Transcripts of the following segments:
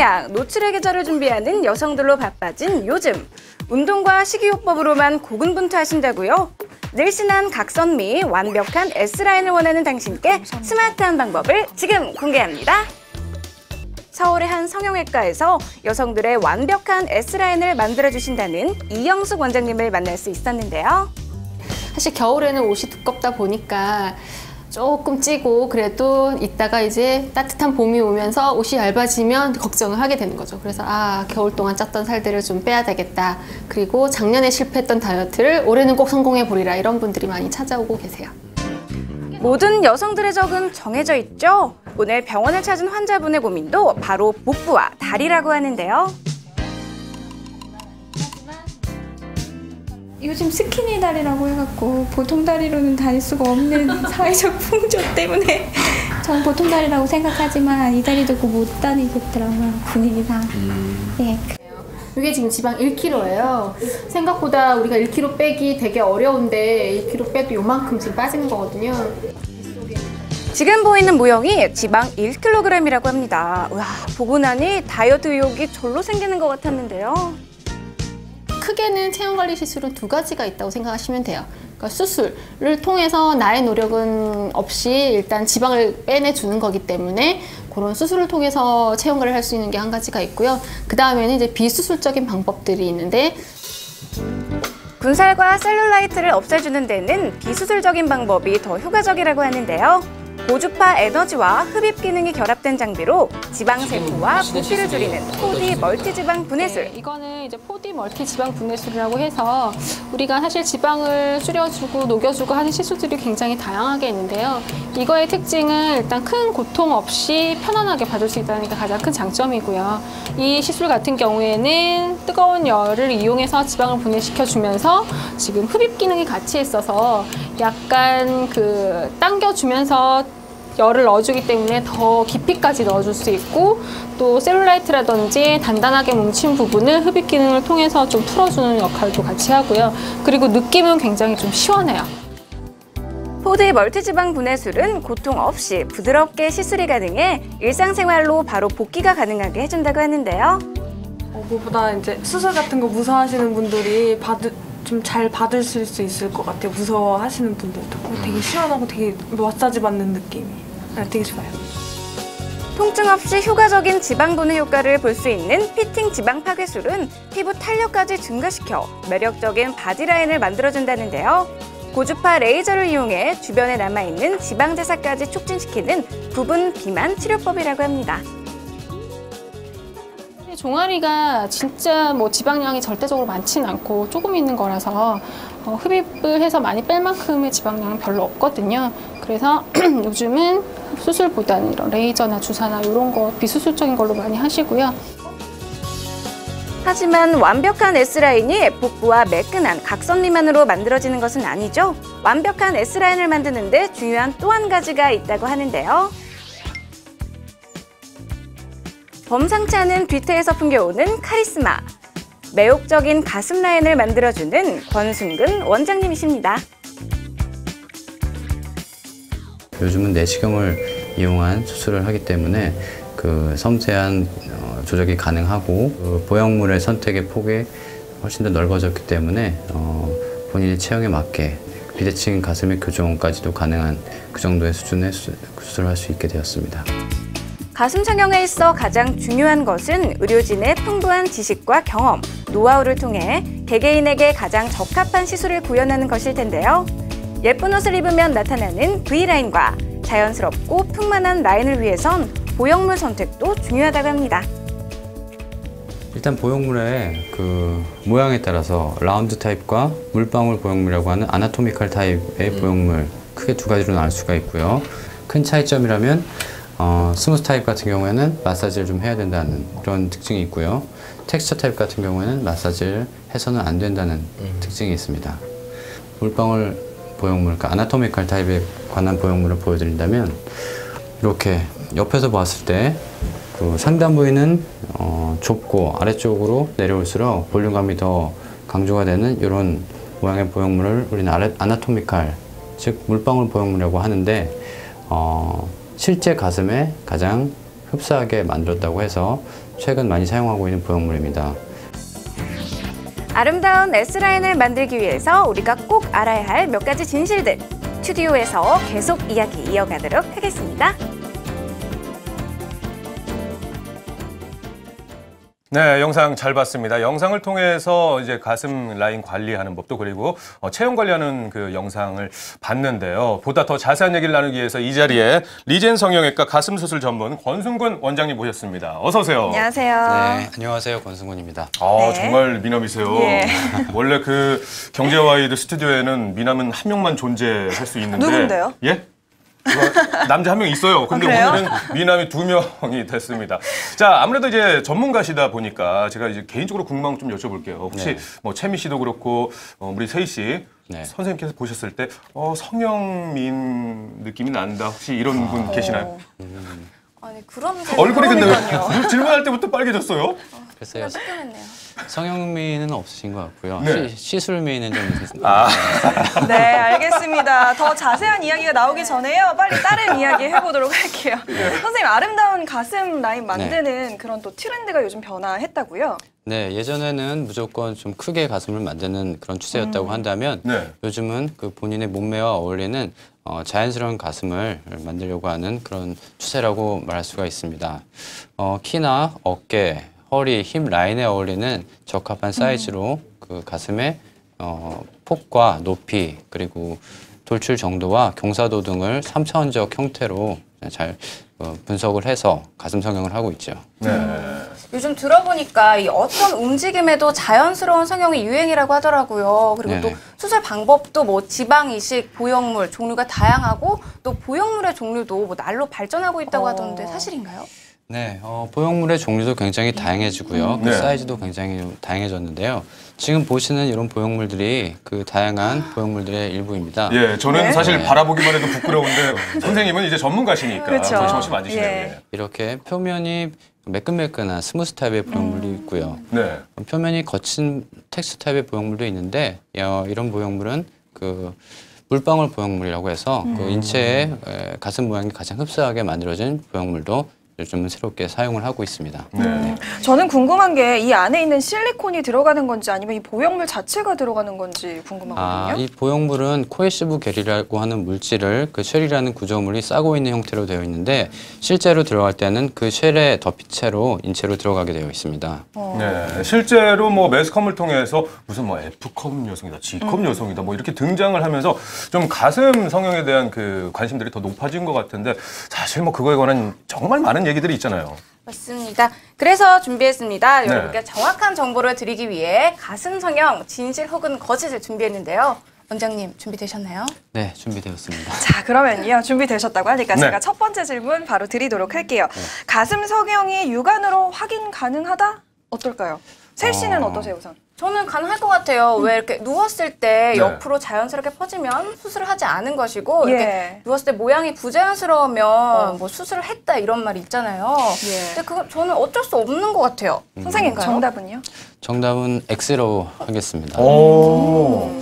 마냥 노출의 계절을 준비하는 여성들로 바빠진 요즘. 운동과 식이요법으로만 고군분투하신다고요? 늘씬한 각선미, 완벽한 S라인을 원하는 당신께 스마트한 방법을 지금 공개합니다. 서울의 한 성형외과에서 여성들의 완벽한 S라인을 만들어주신다는 이영숙 원장님을 만날 수 있었는데요. 사실 겨울에는 옷이 두껍다 보니까 조금 찌고 그래도 이따가 이제 따뜻한 봄이 오면서 옷이 얇아지면 걱정을 하게 되는 거죠. 그래서 겨울 동안 쪘던 살들을 좀 빼야 되겠다. 그리고 작년에 실패했던 다이어트를 올해는 꼭 성공해 보리라, 이런 분들이 많이 찾아오고 계세요. 모든 여성들의 적은 정해져 있죠? 오늘 병원을 찾은 환자분의 고민도 바로 복부와 다리라고 하는데요. 요즘 스키니 다리라고 해갖고 보통 다리로는 다닐 수가 없는 사회적 풍조 때문에 전 보통 다리라고 생각하지만 이 다리도 곧 못 다니겠더라고요, 분위기상. 네. 이게 지금 지방 1kg예요. 생각보다 우리가 1kg 빼기 되게 어려운데 1kg 빼도 요만큼 지금 빠지는 거거든요. 지금 보이는 모형이 지방 1kg이라고 합니다. 와, 보고 나니 다이어트 의욕이 절로 생기는 것 같았는데요. 크게는 체형관리 시술은 두 가지가 있다고 생각하시면 돼요. 그러니까 수술을 통해서 나의 노력은 없이 일단 지방을 빼내주는 거기 때문에 그런 수술을 통해서 체형관리를 할 수 있는 게 한 가지가 있고요. 그 다음에는 이제 비수술적인 방법들이 있는데, 군살과 셀룰라이트를 없애주는 데는 비수술적인 방법이 더 효과적이라고 하는데요. 고주파 에너지와 흡입 기능이 결합된 장비로 지방 세포와 부피를 줄이는 4D 멀티지방 분해술. 네, 이거는 이제 4D 멀티지방 분해술이라고 해서 우리가 사실 지방을 줄여주고 녹여주고 하는 시술들이 굉장히 다양하게 있는데요. 이거의 특징은 일단 큰 고통 없이 편안하게 받을 수 있다는 게 가장 큰 장점이고요. 이 시술 같은 경우에는 뜨거운 열을 이용해서 지방을 분해시켜주면서 지금 흡입 기능이 같이 있어서 약간 당겨주면서 열을 넣어주기 때문에 더 깊이까지 넣어줄 수 있고, 또 셀룰라이트라든지 단단하게 뭉친 부분을 흡입 기능을 통해서 좀 풀어주는 역할도 같이 하고요. 그리고 느낌은 굉장히 좀 시원해요. 4D 멀티지방 분해술은 고통 없이 부드럽게 시술이 가능해 일상생활로 바로 복귀가 가능하게 해준다고 하는데요. 무엇보다 이제 수술 같은 거 무서워하시는 분들이 좀 잘 받으실 수 있을 것 같아요. 무서워하시는 분들도. 되게 시원하고 되게 마사지 받는 느낌이 되게 좋아요. 통증 없이 효과적인 지방 분해 효과를 볼 수 있는 피팅 지방 파괴술은 피부 탄력까지 증가시켜 매력적인 바디라인을 만들어준다는데요. 고주파 레이저를 이용해 주변에 남아있는 지방 대사까지 촉진시키는 부분 비만 치료법이라고 합니다. 종아리가 진짜 지방량이 절대적으로 많지는 않고 조금 있는 거라서 흡입을 해서 많이 뺄 만큼의 지방량은 별로 없거든요. 그래서 요즘은 수술보다는 이런 레이저나 주사나 이런 거 비수술적인 걸로 많이 하시고요. 하지만 완벽한 S라인이 복부와 매끈한 각선 미만으로 만들어지는 것은 아니죠. 완벽한 S라인을 만드는 데 중요한 또 한 가지가 있다고 하는데요. 범상치 않은 뒤태에서 풍겨오는 카리스마. 매혹적인 가슴 라인을 만들어주는 권순근 원장님이십니다. 요즘은 내시경을 이용한 수술을 하기 때문에 섬세한 조작이 가능하고 보형물의 선택의 폭이 훨씬 더 넓어졌기 때문에 본인의 체형에 맞게 비대칭 가슴의 교정까지도 가능한 그 정도의 수준의 수술을 할 수 있게 되었습니다. 가슴 성형에 있어 가장 중요한 것은 의료진의 풍부한 지식과 경험, 노하우를 통해 개개인에게 가장 적합한 시술을 구현하는 것일 텐데요. 예쁜 옷을 입으면 나타나는 V라인과 자연스럽고 풍만한 라인을 위해선 보형물 선택도 중요하다고 합니다. 일단 보형물의 모양에 따라서 라운드 타입과 물방울 보형물이라고 하는 아나토미컬 타입의 보형물, 크게 두 가지로 나눌 수가 있고요. 큰 차이점이라면 스무스 타입 같은 경우에는 마사지를 좀 해야 된다는 그런 특징이 있고요. 텍스처 타입 같은 경우에는 마사지를 해서는 안 된다는 특징이 있습니다. 물방울 보형물, 그러니까 아나토미컬 타입에 관한 보형물을 보여드린다면 이렇게 옆에서 봤을 때 상단 부위는 좁고 아래쪽으로 내려올수록 볼륨감이 더 강조가 되는 이런 모양의 보형물을 우리는 아나토미컬, 즉 물방울 보형물이라고 하는데 실제 가슴에 가장 흡사하게 만들었다고 해서 최근 많이 사용하고 있는 보형물입니다. 아름다운 S라인을 만들기 위해서 우리가 꼭 알아야 할 몇 가지 진실들 스튜디오에서 계속 이야기 이어가도록 하겠습니다. 네, 영상 잘 봤습니다. 영상을 통해서 이제 가슴 라인 관리하는 법도 그리고 체형 관리하는 그 영상을 봤는데요. 보다 더 자세한 얘기를 나누기 위해서 이 자리에 리젠 성형외과 가슴 수술 전문 권순권 원장님 모셨습니다. 어서 오세요. 안녕하세요. 네, 안녕하세요. 권승곤입니다. 아, 네. 정말 미남이세요. 예. 원래 그 경제와이드 스튜디오에는 미남은 한 명만 존재할 수 있는데 누군데요? 예? 남자 한 명 있어요. 근데 그래요? 오늘은 미남이 2명이 됐습니다. 자, 아무래도 이제 전문가시다 보니까 제가 이제 개인적으로 궁금한 거 좀 여쭤볼게요. 혹시 네. 뭐 채미 씨도 그렇고 우리 세희 씨 네. 선생님께서 보셨을 때 성형민 느낌이 난다. 혹시 이런 분 계시나요? 아니 그런 얼굴이 근데 왜 질문할 때부터 빨개졌어요? 글쎄요. 시끄럽네요. 성형미는 없으신 것 같고요. 네. 시술미는 좀 있으신 네, 알겠습니다. 더 자세한 이야기가 나오기 전에요. 빨리 다른 이야기 해보도록 할게요. 선생님, 아름다운 가슴 라인 만드는 그런 또 트렌드가 요즘 변화했다고요? 네, 예전에는 무조건 좀 크게 가슴을 만드는 그런 추세였다고 한다면 네. 요즘은 그 본인의 몸매와 어울리는 자연스러운 가슴을 만들려고 하는 그런 추세라고 말할 수가 있습니다. 키나 어깨, 허리, 힙 라인에 어울리는 적합한 사이즈로 그 가슴의 폭과 높이 그리고 돌출 정도와 경사도 등을 3차원적 형태로 잘 분석을 해서 가슴 성형을 하고 있죠. 네. 요즘 들어보니까 이 어떤 움직임에도 자연스러운 성형이 유행이라고 하더라고요. 그리고 또 네네. 수술 방법도 뭐 지방 이식, 보형물 종류가 다양하고 또 보형물의 종류도 뭐 날로 발전하고 있다고 하던데 사실인가요? 네, 보형물의 종류도 굉장히 다양해지고요. 그 네. 사이즈도 굉장히 다양해졌는데요. 지금 보시는 이런 보형물들이 그 다양한 보형물들의 일부입니다. 예, 저는 네. 사실 네. 바라보기만 해도 부끄러운데 선생님은 이제 전문가시니까 그렇죠. 조심조심 앉으시네요. 예. 이렇게 표면이 매끈매끈한 스무스 타입의 보형물도 있고요. 네. 표면이 거친 텍스처 타입의 보형물도 있는데 이런 보형물은 그 물방울 보형물이라고 해서 그 인체의 가슴 모양이 가장 흡사하게 만들어진 보형물도 요즘은 새롭게 사용을 하고 있습니다. 네. 저는 궁금한 게 이 안에 있는 실리콘이 들어가는 건지 아니면 이 보형물 자체가 들어가는 건지 궁금하거든요. 이 보형물은 코에시브 겔이라고 하는 물질을 그 쉘이라는 구조물이 싸고 있는 형태로 되어 있는데 실제로 들어갈 때는 그 쉘의 덮이채로 인체로 들어가게 되어 있습니다. 네. 실제로 뭐 매스컴을 통해서 무슨 뭐 F컵 여성이다, G컵 여성이다 뭐 이렇게 등장을 하면서 좀 가슴 성형에 대한 그 관심들이 더 높아진 것 같은데 사실 뭐 그거에 관한 정말 많은 얘기들이 있잖아요. 맞습니다. 그래서 준비했습니다. 네. 여러분께 정확한 정보를 드리기 위해 가슴 성형 진실 혹은 거짓을 준비했는데요. 원장님 준비되셨나요? 네, 준비되었습니다. 자, 그러면요. 준비되셨다고 하니까 네. 제가 첫 번째 질문 바로 드리도록 할게요. 가슴 성형이 육안으로 확인 가능하다? 어떨까요? 셀 씨는 어떠세요, 우선? 저는 가능할 것 같아요. 왜 이렇게 누웠을 때 네. 옆으로 자연스럽게 퍼지면 수술을 하지 않은 것이고 이렇게 예. 누웠을 때 모양이 부자연스러우면 뭐 수술을 했다 이런 말이 있잖아요. 예. 근데 그건 저는 어쩔 수 없는 것 같아요. 선생님, 그런가요? 정답은요? 정답은 X로 하겠습니다. 오.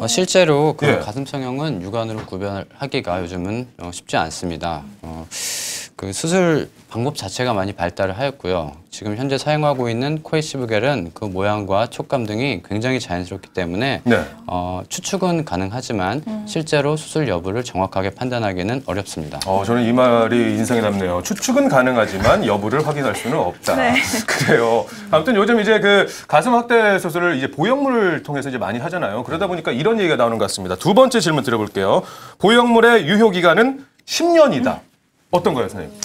실제로 그 예. 가슴 성형은 육안으로 구별하기가 요즘은 쉽지 않습니다. 그 수술 방법 자체가 많이 발달을 하였고요. 지금 현재 사용하고 있는 코에시브 겔은 그 모양과 촉감 등이 굉장히 자연스럽기 때문에 네. 추측은 가능하지만 실제로 수술 여부를 정확하게 판단하기는 어렵습니다. 저는 이 말이 인상이 남네요. 추측은 가능하지만 여부를 확인할 수는 없다. 네. 그래요. 아무튼 요즘 이제 그 가슴 확대 수술을 이제 보형물을 통해서 이제 많이 하잖아요. 그러다 보니까 이런 얘기가 나오는 것 같습니다. 두 번째 질문 드려볼게요. 보형물의 유효 기간은 10년이다. 어떤가요, 선생님?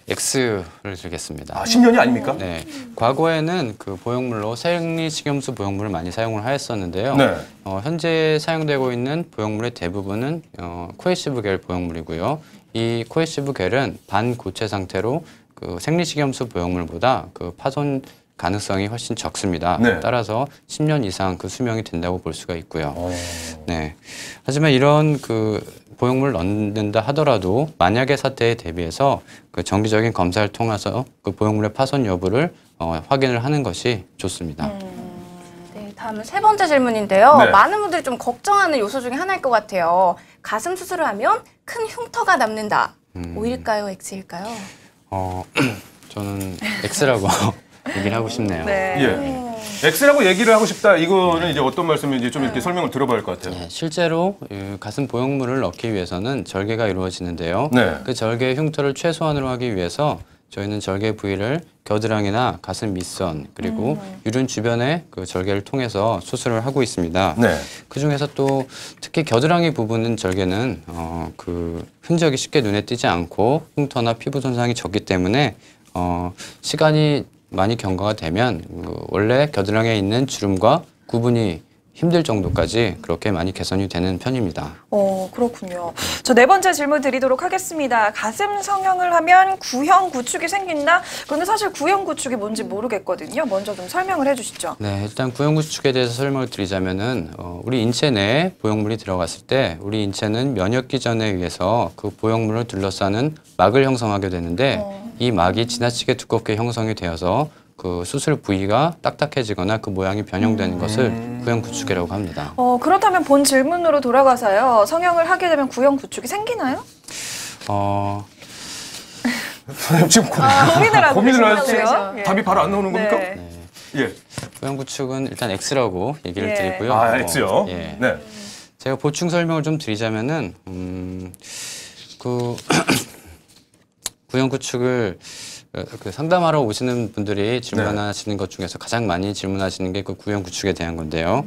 X를 드리겠습니다. 10년이 아닙니까? 네, 과거에는 그 보형물로 생리식염수 보형물을 많이 사용을 하였었는데요. 네. 현재 사용되고 있는 보형물의 대부분은 코에시브 겔 보형물이고요. 이 코에시브 겔은 반고체 상태로 그 생리식염수 보형물보다 그 파손 가능성이 훨씬 적습니다. 네. 따라서 10년 이상 그 수명이 된다고 볼 수가 있고요. 네. 하지만 이런 그 보형물을 넣는다 하더라도 만약의 사태에 대비해서 그 정기적인 검사를 통해서 그 보형물의 파손 여부를 확인을 하는 것이 좋습니다. 네, 다음은 세 번째 질문인데요. 네. 많은 분들이 좀 걱정하는 요소 중에 하나일 것 같아요. 가슴 수술을 하면 큰 흉터가 남는다. O일까요? X일까요? 저는 X라고 얘기를 하고 싶네요. 네. 예. X라고 얘기를 하고 싶다. 이거는 이제 어떤 말씀인지 좀 이렇게 설명을 들어봐야 할 것 같아요. 네, 실제로 가슴 보형물을 넣기 위해서는 절개가 이루어지는데요. 네. 그 절개의 흉터를 최소한으로 하기 위해서 저희는 절개 부위를 겨드랑이나 가슴 밑선 그리고 유륜 주변에 그 절개를 통해서 수술을 하고 있습니다. 네. 그 중에서 또 특히 겨드랑이 부분 절개는 그 흔적이 쉽게 눈에 띄지 않고 흉터나 피부 손상이 적기 때문에 시간이 많이 경과가 되면 원래 겨드랑이에 있는 주름과 구분이 힘들 정도까지 그렇게 많이 개선이 되는 편입니다. 그렇군요. 저 네 번째 질문 드리도록 하겠습니다. 가슴 성형을 하면 구형 구축이 생긴다? 그런데 사실 구형 구축이 뭔지 모르겠거든요. 먼저 좀 설명을 해주시죠. 네, 일단 구형 구축에 대해서 설명을 드리자면은 우리 인체 내에 보형물이 들어갔을 때 우리 인체는 면역 기전에 의해서 그 보형물을 둘러싸는 막을 형성하게 되는데 이 막이 지나치게 두껍게 형성이 되어서 그 수술 부위가 딱딱해지거나 그 모양이 변형되는 것을 구형 구축이라고 합니다. 그렇다면 본 질문으로 돌아가서요. 성형을 하게 되면 구형 구축이 생기나요? 선생님 지금 고민을 하세요? 답이 바로 안 나오는 겁니까? 네. 예. 구형 구축은 일단 X라고 얘기를 드리고요. X요? 예. 네. 제가 보충 설명을 좀 드리자면은 그 구형 구축을 그 상담하러 오시는 분들이 질문하시는 것 중에서 가장 많이 질문하시는 게 그 구형 구축에 대한 건데요.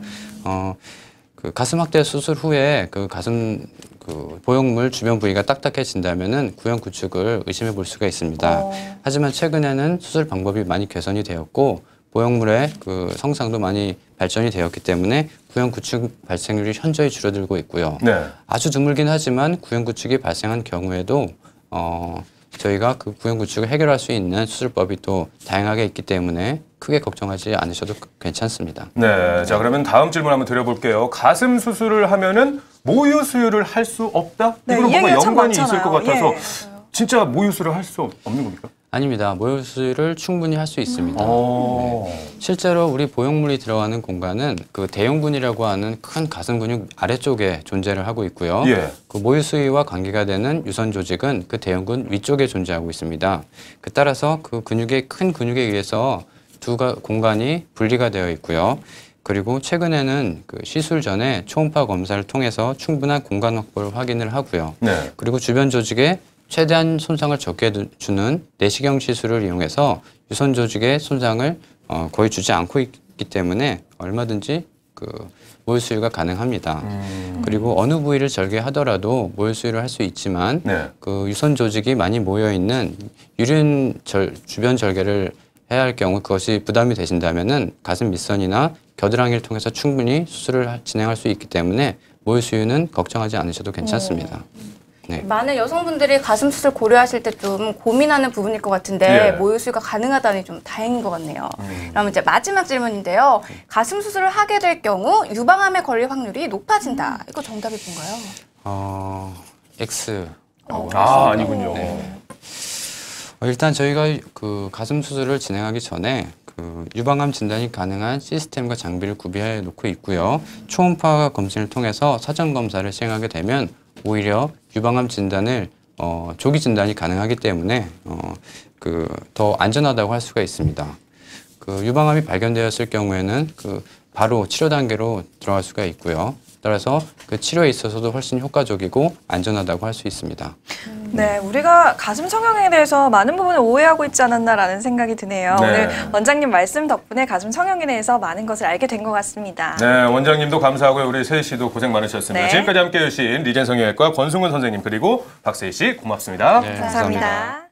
그 가슴 확대 수술 후에 그 가슴 그 보형물 주변 부위가 딱딱해진다면은 구형 구축을 의심해 볼 수가 있습니다. 하지만 최근에는 수술 방법이 많이 개선이 되었고 보형물의 그 성상도 많이 발전이 되었기 때문에 구형 구축 발생률이 현저히 줄어들고 있고요. 네. 아주 드물긴 하지만 구형 구축이 발생한 경우에도 저희가 그 구형 구축을 해결할 수 있는 수술법이 또 다양하게 있기 때문에 크게 걱정하지 않으셔도 괜찮습니다. 네, 자 그러면 다음 질문 한번 드려볼게요. 가슴 수술을 하면은 모유 수유를 할 수 없다? 네, 이거는 뭔가 이야기가 참 연관이 있을 많잖아요. 것 같아서 예. 진짜 모유 수유를 할 수 없는 겁니까? 아닙니다. 모유 수유를 충분히 할 수 있습니다. 실제로 우리 보형물이 들어가는 공간은 그 대흉근이라고 하는 큰 가슴 근육 아래쪽에 존재를 하고 있고요. 예. 그 모유 수유와 관계가 되는 유선 조직은 그 대흉근 위쪽에 존재하고 있습니다. 그 따라서 그 근육의 큰 근육에 의해서 두 공간이 분리가 되어 있고요. 그리고 최근에는 그 시술 전에 초음파 검사를 통해서 충분한 공간 확보를 확인을 하고요. 네. 그리고 주변 조직에 최대한 손상을 적게 주는 내시경 시술을 이용해서 유선 조직의 손상을 거의 주지 않고 있기 때문에 얼마든지 그 모유 수유가 가능합니다. 그리고 어느 부위를 절개하더라도 모유 수유를 할 수 있지만 그 유선 조직이 많이 모여 있는 유륜 주변 절개를 해야 할 경우 그것이 부담이 되신다면은 가슴 밑선이나 겨드랑이를 통해서 충분히 수술을 진행할 수 있기 때문에 모유 수유는 걱정하지 않으셔도 괜찮습니다. 네. 많은 여성분들이 가슴 수술 고려하실 때 좀 고민하는 부분일 것 같은데 모유 수유가 가능하다니 좀 다행인 것 같네요. 그러면 이제 마지막 질문인데요. 가슴 수술을 하게 될 경우 유방암에 걸릴 확률이 높아진다. 이거 정답이 뭔가요? X. 아니군요. 네. 일단 저희가 그 가슴 수술을 진행하기 전에 그 유방암 진단이 가능한 시스템과 장비를 구비해 놓고 있고요. 초음파 검진을 통해서 사전 검사를 시행하게 되면 오히려 유방암 진단을 조기 진단이 가능하기 때문에 그 더 안전하다고 할 수가 있습니다. 그 유방암이 발견되었을 경우에는 그 바로 치료 단계로 들어갈 수가 있고요. 따라서 그 치료에 있어서도 훨씬 효과적이고 안전하다고 할 수 있습니다. 네, 우리가 가슴 성형에 대해서 많은 부분을 오해하고 있지 않았나라는 생각이 드네요. 네. 오늘 원장님 말씀 덕분에 가슴 성형에 대해서 많은 것을 알게 된 것 같습니다. 네, 원장님도 감사하고요. 우리 세희 씨도 고생 많으셨습니다. 네. 지금까지 함께해 주신 리젠 성형외과 권승훈 선생님 그리고 박세희 씨 고맙습니다. 네, 감사합니다.